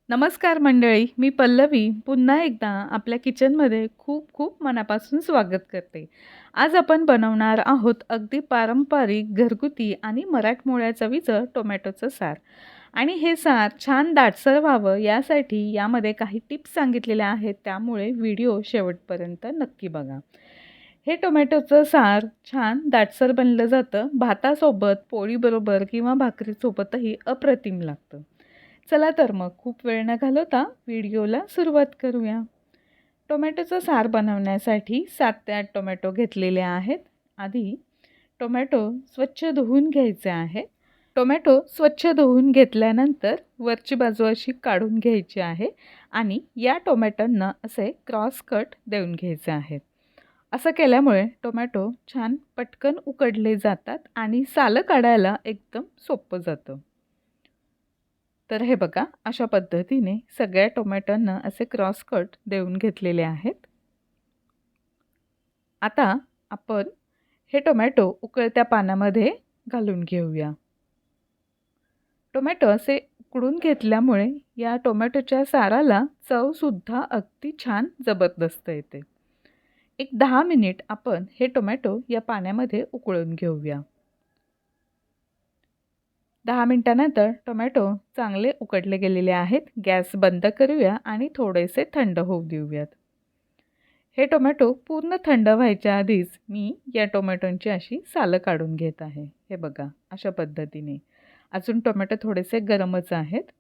नमस्कार मंडळी, मी पल्लवी पुन्हा एकदा आपल्या किचनमध्ये खूप खूप मनापासून स्वागत करते. आज आपण बनवणार आहोत अगदी पारंपरिक, घरगुती आणि मराठमोळ्या चवीचं टोमॅटोचं सार. आणि हे सार छान दाटसर व्हावं यासाठी यामध्ये काही टिप्स सांगितलेल्या आहेत, त्यामुळे व्हिडिओ शेवटपर्यंत नक्की बघा. हे टोमॅटोचं सार छान दाटसर बनलं जातं. भातासोबत, पोळीबरोबर किंवा भाकरीसोबतही अप्रतिम लागतं. चला तर मग खूप वेळ न घालवता व्हिडिओला सुरुवात करूया. टोमॅटोचं सार बनवण्यासाठी 7 ते 8 टोमॅटो घेतलेले आहेत. आधी टोमॅटो स्वच्छ धुवून घ्यायचे आहे. टोमॅटो स्वच्छ धुवून घेतल्यानंतर वरची बाजू अशी काढून घ्यायची आहे आणि या टोमॅटोंना असे क्रॉस कट देऊन घ्यायचे आहेत. असं केल्यामुळे टोमॅटो छान पटकन उकडले जातात आणि सालं काढायला एकदम सोपं जातं. तर हे बघा, अशा पद्धतीने सगळ्या टोमॅटोंना असे क्रॉस कट देऊन घेतलेले आहेत. आता आपण हे टोमॅटो उकळत्या पाण्यामध्ये घालून घेऊया. टोमॅटो असे उकडून घेतल्यामुळे या टोमॅटोच्या साराला चवसुद्धा अगदी छान जबरदस्त येते. एक 10 मिनिट आपण हे टोमॅटो या पाण्यामध्ये उकळून घेऊया. 10 मिनिटानंतर टोमॅटो चांगले उकडले गेलेले आहेत. गॅस बंद करूया आणि थोडेसे थंड होऊ देऊयात. हे टोमॅटो पूर्ण थंड व्हायच्या आधीच मी या टोमॅटोंची अशी सालं काढून घेत आहे. हे बघा, अशा पद्धतीने. अजून टोमॅटो थोडेसे गरमच आहेत.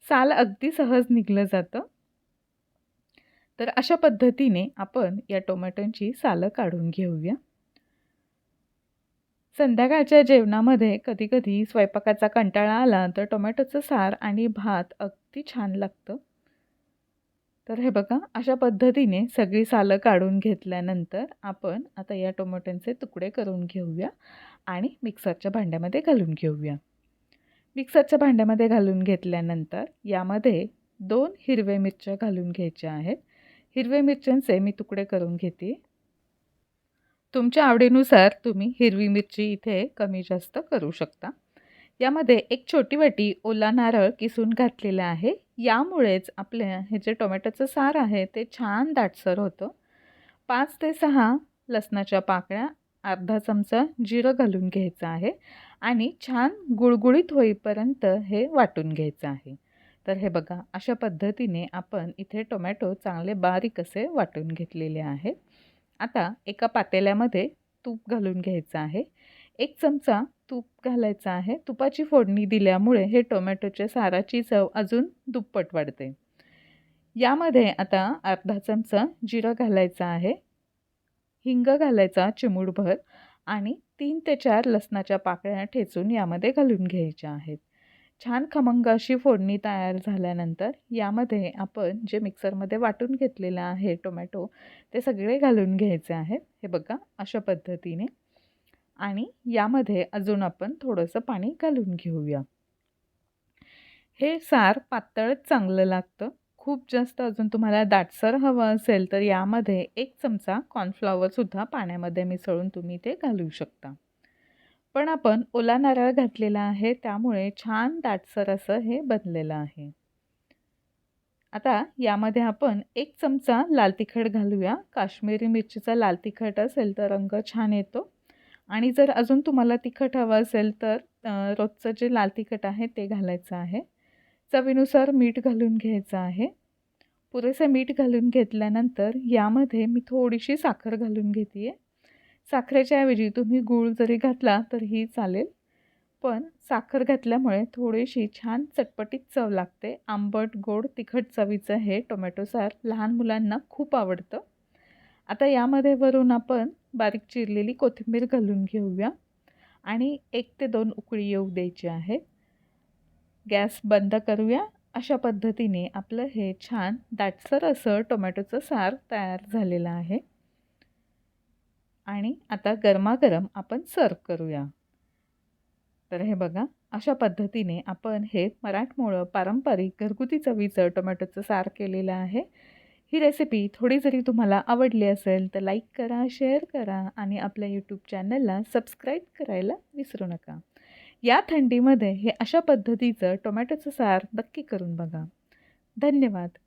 साल अगदी सहज निघलं जातं. तर अशा पद्धतीने आपण या टोमॅटोंची सालं काढून घेऊया. संध्याकाळच्या जेवणामध्ये कधी-कधी स्वयंपाकाचा कंटाळा आला तर टोमॅटोचं सार आणि भात अगदी छान लागतं. तर हे बघा, अशा पद्धतीने सगळी सालं काढून घेतल्यानंतर आपण आता या टोमॅटोंचे तुकडे करून घेऊया आणि मिक्सरच्या भांड्यामध्ये घालून घेऊया. मिक्सरच्या भांड्यामध्ये घालून घेतल्यानंतर यामध्ये 2 हिरव्या मिरच्या घालून घ्यायच्या आहेत. हिरव्या मिरच्यांचे मी तुकडे करून घेते. तुमच्या आवडीनुसार तुम्ही हिरवी मिरची इथे कमी जास्त करू शकता. यामध्ये एक छोटी वाटी ओला नारळ किसून घातलेला आहे. यामुळेच आपल्या हे जे टोमॅटोचं सार आहे ते छान दाटसर होतं. 5 ते 6 लसणाच्या पाकळ्या, अर्धा चमचा जिरं घालून घ्यायचं आहे आणि छान गुळगुळीत होईपर्यंत हे वाटून घ्यायचं आहे. तर हे बघा, अशा पद्धतीने आपण इथे टोमॅटो चांगले बारीक असे वाटून घेतलेले आहेत. आता एका पातेल्यामध्ये तूप घालून घ्यायचं आहे. 1 चमचा तूप घालायचं आहे. तुपाची फोडणी दिल्यामुळे हे टोमॅटोच्या साराची चव अजून दुप्पट वाढते. यामध्ये आता अर्धा चमचा जिरं घालायचं आहे. हिंग घालायचा चिमूटभर आणि 3 ते 4 लसणाच्या पाकळ्या ठेचून यामध्ये घालून घ्यायच्या आहेत. छान खमंग अशी फोडणी तयार झाल्यानंतर यामध्ये आपण जे मिक्सरमध्ये वाटून घेतलेलं आहे टोमॅटो, ते सगळे घालून घ्यायचे आहेत. हे बघा, अशा पद्धतीने. आणि यामध्ये अजून आपण थोडंसं पाणी घालून घेऊया. हे सार पातळच चांगलं लागतं. खूप जास्त अजून तुम्हाला दाटसर हवं असेल तर यामध्ये 1 चमचा कॉर्नफ्लॉवरसुद्धा पाण्यामध्ये मिसळून तुम्ही ते घालू शकता. पण आपण ओला नारळ घातलेला आहे त्यामुळे छान दाटसर असं हे बनलेलं आहे. आता यामध्ये आपण 1 चमचा लाल तिखट घालूया. काश्मीरी मिरचीचा लाल तिखट असेल तर रंग छान येतो. आणि जर अजून तुम्हाला तिखट हवं असेल तर रोजचं जे लाल तिखट आहे ते घालायचं आहे. चवीनुसार मीठ घालून घ्यायचं आहे. पुरेसे मीठ घालून घेतल्यानंतर यामध्ये मी थोडीशी साखर घालून घेते आहे. साखरेच्या ऐवजी तुम्ही गूळ जरी घातला तरीही चालेल. पण साखर घातल्यामुळे थोडीशी छान चटपटीत चव लागते. आंबट, गोड, तिखट चवीचं हे टोमॅटो सार लहान मुलांना खूप आवडतं. आता यामध्ये वरून आपण बारीक चिरलेली कोथिंबीर घालून घेऊया आणि 1 ते 2 उकळी येऊ द्यायची आहे. गॅस बंद करूया. अशा पद्धतीने आपलं हे छान दाटसर असं टोमॅटोचं सार तयार झालेलं आहे. आणि आता गरमागरम आपण सर्व करूया. तर हे बघा, अशा पद्धतीने आपण हे मराठमोळं पारंपरिक घरगुती चवीचं टोमॅटोचं सार केलेलं आहे. ही रेसिपी थोडी जरी तुम्हाला आवडली असेल तर लाईक करा, शेअर करा आणि आपल्या यूट्यूब चॅनलला सबस्क्राईब करायला विसरू नका. या थंडीमध्ये हे अशा पद्धतीचं टोमॅटोचं सार नक्की करून बघा. धन्यवाद.